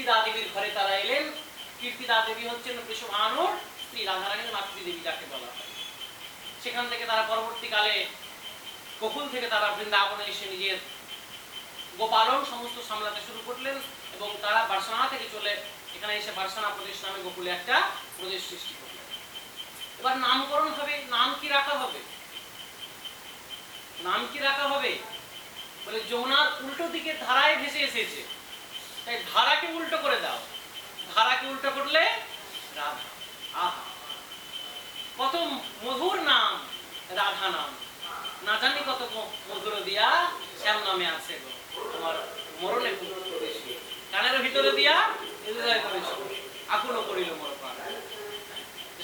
কীর্তিদা দেবীর ঘরে তারা এলেন। কীর্তিদা দেবী হচ্ছেন বৃষভানুর স্ত্রী, রাধারানীর মাতৃদেবী যাকে বলা হয়। সেখান থেকে তারা পরবর্তীকালে গোকুল থেকে তারা বৃন্দাবনে এসে নিজের গোপালন সমস্ত সামলাতে শুরু করলেন এবং তারা বার্সানা থেকে চলে এখানে এসে বার্সানা প্রদেশ নামে গোকুলে একটা প্রদেশ সৃষ্টি করলেন। এবার নামকরণ হবে, নাম কি রাখা হবে? নাম কি রাখা হবে বলে যমুনার উল্টো দিকে ধারায় ভেসে এসেছে, তাই ধারাকে উল্টো করে দাও। ধারাকে উল্টো করলে রাধা। আহা, কত মধুর নাম রাধা নাম, না জানি কত মধুর দিয়া শ্যাম নামে আছে গো তোমার মরণে প্রবেশী, কানের ভিতরে দিয়া হৃদয় প্রবেশ আকুল করিল মোর প্রাণ।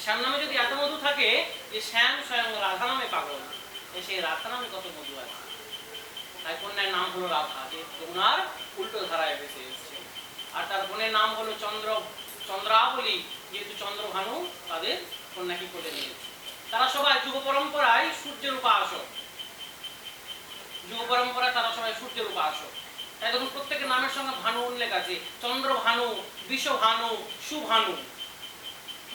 শ্যাম নামে যদি এত মধু থাকে, যে শ্যাম স্বয়ং রাধা নামে পাগল, সেই রাধা নামে কত মধু আছে। তাই কন্যার নাম হলো রাধা, যে যমুনার উল্টো ধারায় ভেসে এসেছে। আর তার বোনের নাম হলো চন্দ্রাবলী, যেহেতু চন্দ্রভানু তাদের কন্যাকে কোলে নিয়েছে। তারা সবাই যুগ পরম্পরায় সূর্যের উপাসক, যুগ পরম্পরায় তারা সবাই সূর্যের উপাসক। তাই দেখুন প্রত্যেকের নামের সঙ্গে ভানু উল্লেখ আছে, চন্দ্রভানু, বিশ্বভানু, সুভানু।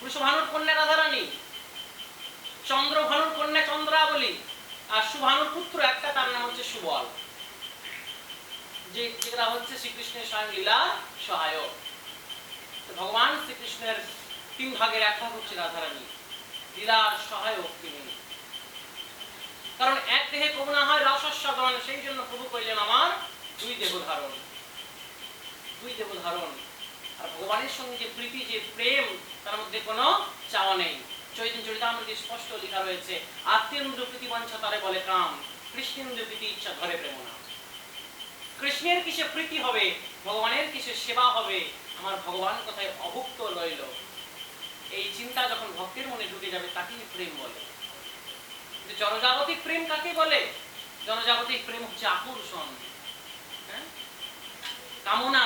বৃষভানুর কন্যা রাধারানী, চন্দ্রভানুর কন্যা চন্দ্রাবলী, আর সুভানুর পুত্র একটা, তার নাম হচ্ছে সুবল, যেটা হচ্ছে শ্রীকৃষ্ণের স্বয়ং লীলা সহায়ক। ভগবান শ্রীকৃষ্ণের তিন ভাগের এক ভাগ হচ্ছে রাধারানী, লীলার সহায়ক তিনি। কারণ এক দেহে কবু না হয় রসস্বাদন, সেই জন্য প্রভু কইলেন আমার দুই দেহ ধারণ, দুই দেহ ধারণ। আর ভগবানের সঙ্গে যে প্রীতি, যে প্রেম, তার মধ্যে কোনো চাওয়া নেই। চৈতন্য চরিতামৃতে স্পষ্ট লেখা রয়েছে, আত্মেন্দ্র প্রীতি বাঞ্ছা তারে বলে কাম, কৃষ্ণেন্দ্র প্রীতি ইচ্ছা ধরে প্রেম নাম। কৃষ্ণের কিসে প্রীতি হবে, ভগবানের কিসে সেবা হবে, আমার ভগবান কোথায় অভুক্ত রইল, এই চিন্তা যখন ভক্তের মনে ঢুকে যাবে তাকেই প্রেম বলে। জনজাগতিক প্রেম কাকে বলে? জনজাগতিক প্রেম হচ্ছে আকর্ষণ, কামনা।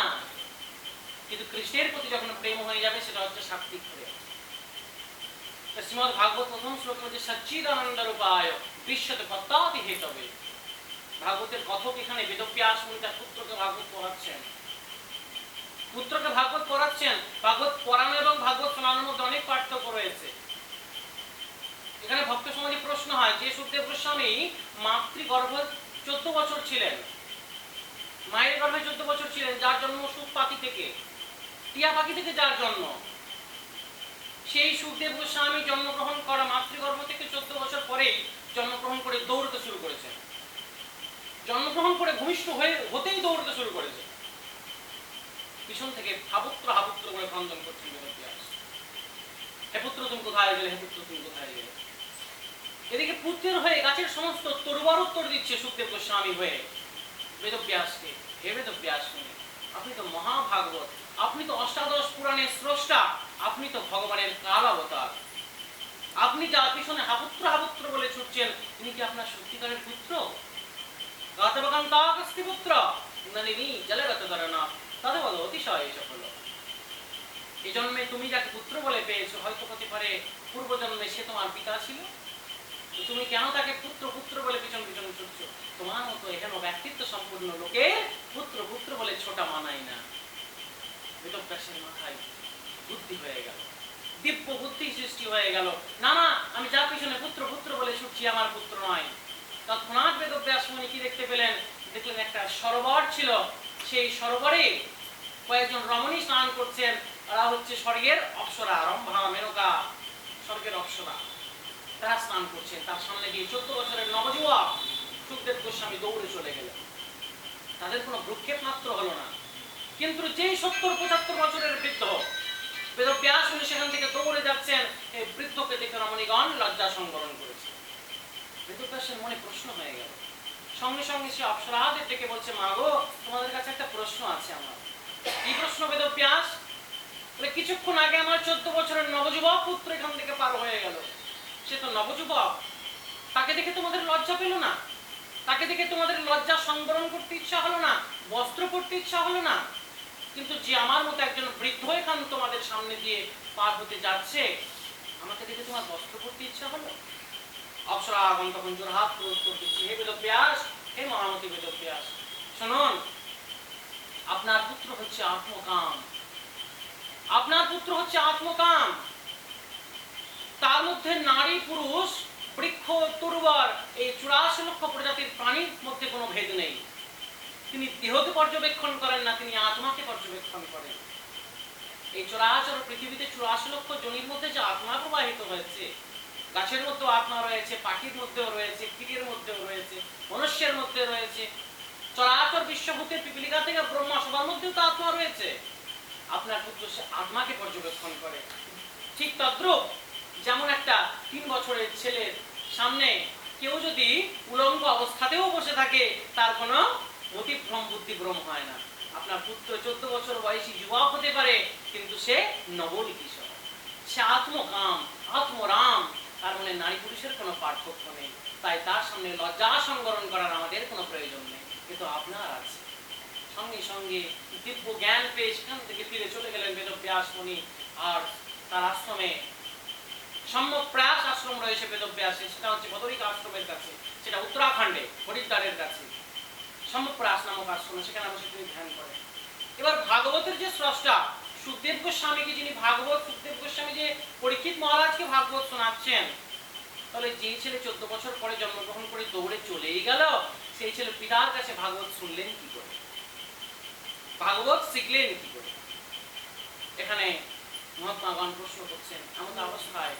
কিন্তু কৃষ্ণের প্রতি যখন প্রেম হয়ে যাবে সেটা হচ্ছে সাত্বিক প্রেম। শ্রীমদ্ ভাগবত প্রথম শ্লোকে হচ্ছে সচ্চিদানন্দ রূপায় বিশ্বতে পদ্মাতি হেতবে। ভাগবতের কথক এখানে বেদব্যাস মুনি তার পুত্রকে ভাগবত পড়াচ্ছেন, পুত্রকে ভাগবত পড়াচ্ছেন। ভাগবত পড়ানো এবং ভাগবত শোনানোর মধ্যে অনেক পার্থক্য রয়েছে। এখানে ভক্ত সমাজে প্রশ্ন হয় যে সুখদেব গোস্বামী মাতৃগর্ভে 14 বছর ছিলেন, মায়ের গর্ভে 14 বছর ছিলেন, যার জন্ম সুখ পাখি থেকে, টিয়া পাখি থেকে যার জন্ম, সেই সুখদেব গোস্বামী জন্মগ্রহণ করা মাতৃগর্ভ থেকে 14 বছর পরেই জন্মগ্রহণ করে দৌড়তে শুরু করেছেন। জন্মগ্রহণ করে ভূমিষ্ঠ হতেই দৌড়তে শুরু করেছে। পিছন থেকে হাপুত্র হাপুত্র করে ক্রন্দন করছেন বেদব্যাস, হে পুত্র তুমি কোথায় গেলে, হে পুত্র তুমি কোথায় গেলে। এদিকে পুত্রের হয়ে গাছের সমস্ত তরুবার উত্তর দিচ্ছে সুখদেব গোস্বামী হয়ে বেদব্যাসকে, হে বেদব্যাস মুনি, আপনি তো মহাভাগবত, আপনি তো অষ্টাদশ পুরাণের স্রষ্টা, আপনি তো ভগবানের কাল অবতার, আপনি যার পিছনে হাপুত্র হাপুত্র বলে ছুটছেন, তিনি কি আপনার সত্যিকারের পুত্র? গাতবকান্তাগস্তি পুত্র নলিনী জলগত ধরনা তদবদ অতিশয় সফল। এই জন্মে তুমি যাকে পুত্র বলে পেয়েছো, হয়তো হতে পারে পূর্বজন্মে সে তোমার পিতা ছিল, তো তুমি কেন তাকে পুত্র পুত্র বলে পিছন পিছন ছুটছো? তোমার মতো এখানে ব্যক্তিত্ব সম্পূর্ণ লোকে পুত্র পুত্র বলে ছোটা মানায় না। বেদব্যাসের মাথায় বুদ্ধি হয়ে গেল, দিব্য বুদ্ধি সৃষ্টি হয়ে গেল, না না, আমি যার পিছনে পুত্র পুত্র বলে ছুটছি আমার পুত্র নয়। তৎক্ষণাৎ বেদব্যাস মুনি কি দেখতে পেলেন? দেখলেন একটা সরোবর ছিল, সেই সরোবরে কয়েকজন রমণী স্নান করছেন। তারা হচ্ছে স্বর্গের অপ্সরা, রম্ভা, মেনকা, স্বর্গের অপ্সরা, তারা স্নান করছেন। তার সামনে দিয়ে 14 বছরের নবযুবক সুখদেব গোস্বামী দৌড়ে চলে গেলেন। তাদের কোনো ভ্রুক্ষেপ মাত্র হলো না। কিন্তু যেই 70-75 বছরের বৃদ্ধ, বেদব্যাস মুনি সেখান থেকে দৌড়ে যাচ্ছেন, এই বৃদ্ধকে দেখে রমণীগণ লজ্জা সংবরণ করেছে। বেদব্যাসের মনে প্রশ্ন হয়ে গেল, সঙ্গে সঙ্গে সে অপ্সরাদের ডেকে বলছে, মা গো, তোমাদের কাছে একটা প্রশ্ন আছে আমার। কি প্রশ্ন বেদব্যাস? কিছুক্ষণ আগে আমার 14 বছরের নবযুবক পুত্র এখান থেকে পার হয়ে গেল, সে তো নবযুবক, তাকে দেখে তোমাদের লজ্জা পেল না? তাকে দেখে তোমাদের লজ্জা সংবরণ করতে ইচ্ছা হলো না? বস্ত্র পরতে ইচ্ছা হলো না? কিন্তু যে আমার মতো একজন বৃদ্ধ এখান তোমাদের সামনে দিয়ে পার হতে যাচ্ছে, আমাকে দেখে তোমার বস্ত্র পরতে ইচ্ছা হলো? অপ্সরাগণ তখন জোরহাত উত্তর দিচ্ছে, হে বেদব্যাস, হে মহামতি বেদব্যাস, শুনুন, আপনার পুত্র হচ্ছে আত্মকাম, আপনার পুত্র হচ্ছে আত্মকাম, তার মধ্যে নারী পুরুষ বৃক্ষ তরুবার এই 84 লক্ষ প্রজাতির প্রাণীর মধ্যে কোনো ভেদ নেই। তিনি দেহকে পর্যবেক্ষণ করেন না, তিনি আত্মাকে পর্যবেক্ষণ করেন। এই চরাচর পৃথিবীতে 84 লক্ষ জনির মধ্যে যে আত্মা প্রবাহিত হয়েছে, গাছের মধ্যেও আত্মা রয়েছে, পাখির মধ্যেও রয়েছে, কীটের মধ্যেও রয়েছে, মনুষ্যের মধ্যে রয়েছে, চরাচর বিশ্বভূতের পিপিলিকা থেকে ব্রহ্মা সবার মধ্যেও তো আত্মা রয়েছে। আপনার পুত্র সে আত্মাকে পর্যবেক্ষণ করে। ঠিক তদ্রূপ যেমন একটা 3 বছরের ছেলের সামনে কেউ যদি উলঙ্গ অবস্থাতেও বসে থাকে, তার কোনো মতিভ্রম বুদ্ধিভ্রম হয় না। আপনার পুত্র 14 বছর বয়সী যুবক হতে পারে, কিন্তু সে নবল কিশোর, সে আত্মকাম, আত্মরাম, তার মানে নারী পুরুষের কোনো পার্থক্য নেই। তাই তার সামনে লজ্জা সংবরণ করার আমাদের কোনো প্রয়োজন নেই, কিন্তু আপনার আছে। সঙ্গে সঙ্গে দিব্য জ্ঞান পেয়ে সেখান থেকে ফিরে চলে গেলেন বেদব্যাস মুনি। আর তার আশ্রমে সম্যকপ্রাস আশ্রম রয়েছে বেদব্যাসের, সেটা হচ্ছে বদরিকা আশ্রমের কাছে, সেটা উত্তরাখণ্ডে হরিদ্বারের কাছে সম্যকপ্রাস নামক আশ্রমে, সেখানে বসে তিনি ধ্যান করেন। এবার ভাগবতের যে স্রষ্টা সুখদেব গোস্বামীকে, যিনি ভাগবত, সুখদেব গোস্বামী যে পরীক্ষিত মহারাজকে ভাগবত শোনাচ্ছেন, তাহলে যে ছেলে 14 বছর পরে জন্মগ্রহণ করে দৌড়ে চলেই গেল, সেই ছেলে পিতার কাছে ভাগবত শুনলেন কি করে, ভাগবত শিখলেন কি করে? এখানে মহাত্মাগণ প্রশ্ন করছেন। এমন অবস্থায়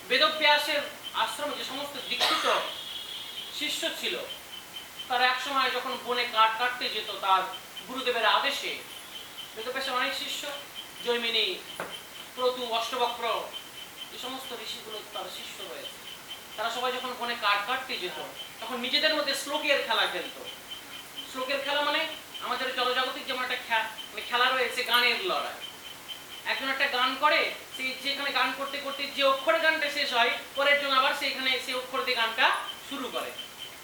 বেদব্যাসের আশ্রমে যে সমস্ত দীক্ষিত শিষ্য ছিল, তারা এক সময় যখন বনে কাঠ কাটতে যেত তার গুরুদেবের আদেশে, বেদব্যাসের অনেক শিষ্য, জৈমিনী, প্রতু, অষ্টবক্র, এই সমস্ত ঋষিগুলো তার শিষ্য রয়েছে, তারা সবাই যখন বনে কাঠ কাটতে যেত, তখন নিজেদের মধ্যে শ্লোকের খেলা খেলত। শ্লোকের খেলা মানে আমাদের জলজাগতিক যেমন একটা খেলা রয়েছে, গানের লড়াই। একজন একটা গান করে, সেই যেখানে গান করতে করতে যে অক্ষরে গানটা শেষ হয়, পরের জন আবার সেইখানে সেই অক্ষর দিয়ে গানটা শুরু করে।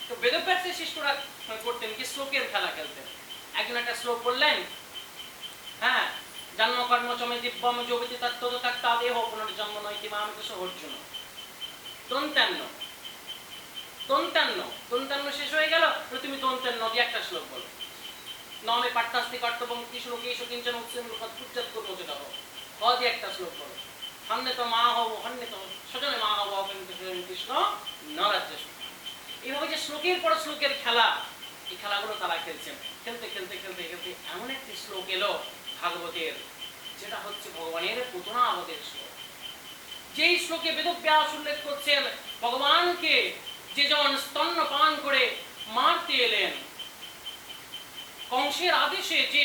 তো বেদব্যাসের শিষ্যরা করতেন কি, শ্লোকের খেলা খেলতেন। একজন একটা শ্লোক বললেন, হ্যাঁ, জন্ম কর্ম চমে দিব্যম যোগতি তত্ত্ব তক্তা দেহ পুনর্জন্ম নয় কিমাম কিছু অর্জুন। দন্তান্ন দন্তান্ন দন্তান্ন শেষ হয়ে গেল, তুমি দন্তান্ন দিয়ে একটা শ্লোক বলো। নমে পাঠ্যাস্তি কর্তব্যম কি শ্লোকে এসো কিঞ্চন উৎসেন উচ্চাত করবো, যেটা হোক হ দিয়ে একটা শ্লোক বলো। হন্যে তো মা হব, হন্যে তো স্বজনে মা হব, কৃষ্ণ নরাজ্য। এইভাবে যে শ্লোকের পর শ্লোকের খেলা, এই খেলাগুলো তারা খেলছেন। খেলতে খেলতে খেলতে খেলতে এমন একটি শ্লোক এলো ভাগবতের, যেটা হচ্ছে ভগবানের পুতনাবতের শ্লোক। যেই শ্লোকে বেদব্যাস উল্লেখ করছেন ভগবানকে যে জন স্তন্যপান করে মারতে এলেন, কংসের আদেশে যে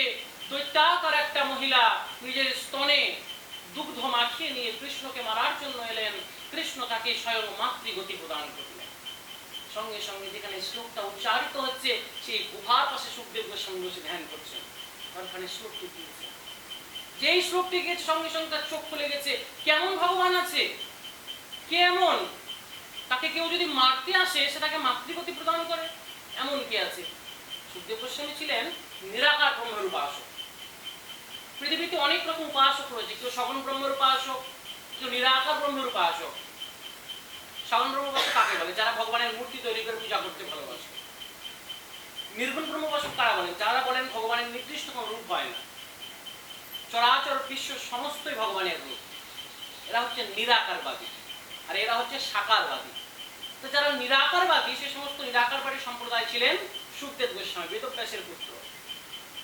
দৈত্যাকার একটা মহিলা নিজের স্তনে দুগ্ধ মাখিয়ে নিয়ে কৃষ্ণকে মারার জন্য এলেন, কৃষ্ণ তাকে স্বয়ং মাতৃগতি প্রদান করলেন। সঙ্গে সঙ্গে যেখানে শ্লোকটা উচ্চারিত হচ্ছে, সেই গুহার পাশে সুখদেব গোস্বামী বসে ধ্যান করছেন, ওখানে শ্লোকটি দিয়েছে। যেই শ্লোকটি গেছে সঙ্গে সঙ্গে তার চোখ খুলে গেছে। কেমন ভগবান আছে, কেমন, তাকে কেউ যদি মারতে আসে সেটাকে মাতৃগতি প্রদান করে, এমন কে আছে? সুখদেব গোস্বামী ছিলেন নিরাকার ব্রহ্মের উপাসক। পৃথিবীতে অনেক রকম উপাসক রয়েছে, কেউ সগুণ ব্রহ্মের উপাসক, কেউ নিরাকার ব্রহ্মের উপাসক। সগুণ ব্রহ্ম উপাসক কাকে বলে? যারা ভগবানের মূর্তি তৈরি করে পূজা করতে ভালোবাসে। নির্গুণ ব্রহ্ম উপাসক কারা বলেন? যারা বলেন ভগবানের নির্দিষ্ট কোনো রূপ হয় না, চরাচর বিশ্ব সমস্তই ভগবানের রূপ। এরা হচ্ছে নিরাকারবাদী, আর এরা হচ্ছে সাকারবাদী। তো যারা নিরাকারবাদী, সে সমস্ত নিরাকারবাদী সম্প্রদায় ছিলেন সুখদেব গোস্বামী, বেদব্যাসের পুত্র।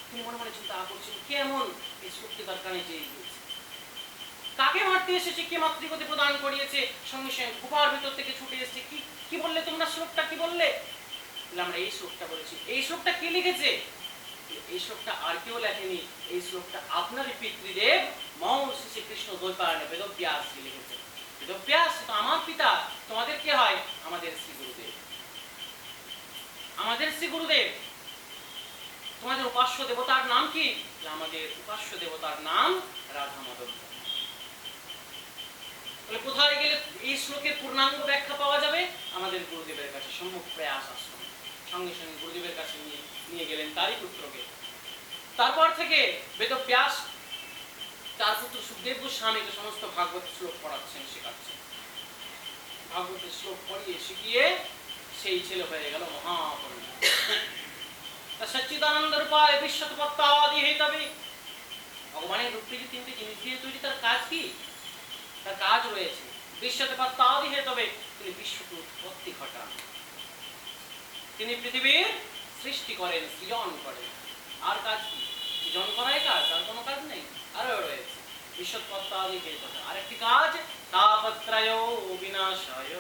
তিনি মনে মনে চিন্তা করছেন, কেমন এই সত্যিকার কানে চেয়ে গিয়েছে, কাকে মারতে এসেছে, কে মাতৃগতি প্রদান করিয়েছে। সঙ্গে সঙ্গে গুহার ভিতর থেকে ছুটে এসেছে। কি বললে তোমরা? শ্লোকটা কি বললে? আমরা এই শ্লোকটা বলেছি। এই শ্লোকটা কে লিখেছে? এই শ্লোকটা আর কেউ লেখেনি, এই শ্লোকটা আপনারই পিতৃদেব মহর্ষি শ্রীকৃষ্ণ দ্বৈপায়নে বেদব্যাস লিখেছে। বেদব্যাস তো আমার পিতা, তোমাদের কে হয়? আমাদের শ্রী গুরুদেব, আমাদের শ্রী গুরুদেব। তোমাদের উপাস্য দেবতার নাম কি? আমাদের উপাস্য দেবতার নাম রাধা মাধব। তাহলে কোথায় গেলে এই শ্লোকের পূর্ণাঙ্গ ব্যাখ্যা পাওয়া যাবে? আমাদের গুরুদেবের কাছে, সম্যকপ্রাস আশ্রমে। সঙ্গে সঙ্গে গুরুদেবের কাছে নিয়ে গেলেন তারই পুত্রকে। তারপর থেকে বেদব্যাস তার পুত্র সুখদেব গোস্বামীকে সমস্ত ভাগবত শ্লোক পড়াচ্ছেন, শেখাচ্ছেন। ভাগবতের শ্লোক পড়িয়ে শিখিয়ে সেই ছেলে হয়ে গেল মহাপণ্ডিত। সচ্চিদানন্দ রূপায় বিশ্বতপত্তাদি হেতবে ভগবানের রূপটি যে তিনটি জিনিস দিয়ে তৈরি, তার কাজ কি? তার কাজ রয়েছে বিশ্বতে পাত্তাদি হে, তবে তিনি বিশ্বকে উৎপত্তি ঘটান, তিনি পৃথিবীর সৃষ্টি করেন, সৃজন করেন। আর কাজ কি? সৃজন করাই কাজ, আর কোনো কাজ নেই। আরো রয়েছে বিশ্বৎপত্তাদি হে তথা আরেকটি কাজ, তাপত্রয় বিনাশায়।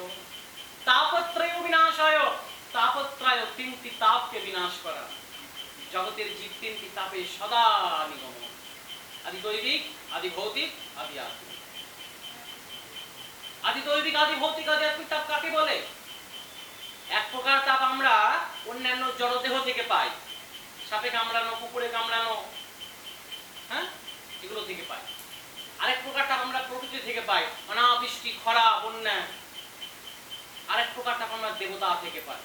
তাপত্রয় বিনাশায়, তাপত্রয় তিনটি তাপকে বিনাশ করা, জগতের জীব তিনটি তাপে সদা নিগমন, আদি দৈবিক, আদি ভৌতিক, আদি আত্মিক। আদি দৈবিক, আদি ভৌতিক, আদি আত্মিক তাপ কাকে বলে? এক প্রকার তাপ আমরা অন্যান্য জড়দেহ থেকে পাই, সাপে কামড়ানো, কুকুরে কামড়ানো, হ্যাঁ, এগুলো থেকে পাই। আরেক প্রকার তাপ আমরা প্রকৃতি থেকে পাই, অনাবৃষ্টি, খরা, বন্যা। আরেক প্রকার তাপ আমরা দেবতা থেকে পাই,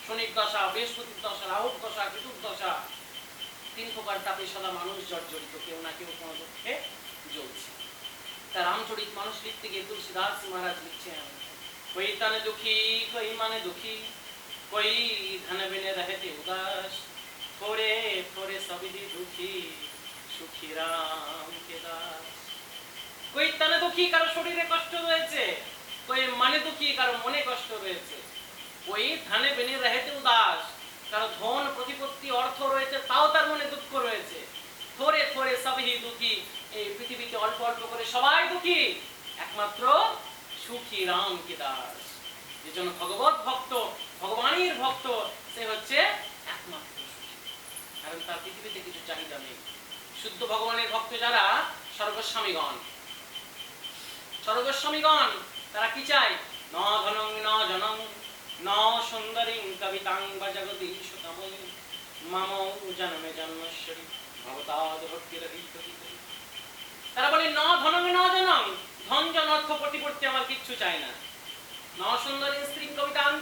শনির দশা, বৃহস্পতির দশা, রাহুর দশা, কেতুর দশা। তিন প্রকার তাপে সদা মানুষ জর্জরিত, কেউ না কেউ কোনো দুঃখে জ্বলছে। তা রামচরিত মানস লিখতে গিয়ে তুলসীদাস মহারাজ লিখছেন, कोई तन दुखी, कोई मन दुखी, कोई धन बिन रहते उदास, थोड़े थोड़े सभी दुखी, सुखी राम के दास। कोई तन दुखी, কারো শরীরে কষ্ট রয়েছে, कोई মনে দুঃখী, কারো মনে কষ্ট রয়েছে, कोई धन बिन रहते उदास, কারো ধন প্রতিপত্তি অর্থ রয়েছে, তাও তার মনে দুঃখ রয়েছে। থোড়ে থোড়ে সবই দুঃখী, এই পৃথিবীতে অল্প অল্প করে সবাই দুঃখী, একমাত্র সুখী রাম কি দাস। যে জন ভগবত ভক্ত, ভগবানের ভক্ত, সে হচ্ছে একমাত্র সুখী, কারণ তার পৃথিবীতে কিছু চাহিদা নেই। শুদ্ধ ভগবানের ভক্ত যারা, স্বর্গস্বামীগণ, স্বর্গস্বামীগণ তারা কি চায়? ন ধনং ন জনং ন সুন্দরীং কবিতাং বা জগদীশ কাময়ী মম জন্মে জন্মশ্বরী ভবতাদ ভক্তিরহিত। তারা বলে ন ধনং ন জনং, ধন জন অর্থ প্রতিপত্তি আমার কিচ্ছু চাই না। ন সুন্দরী স্ত্রী কবিতা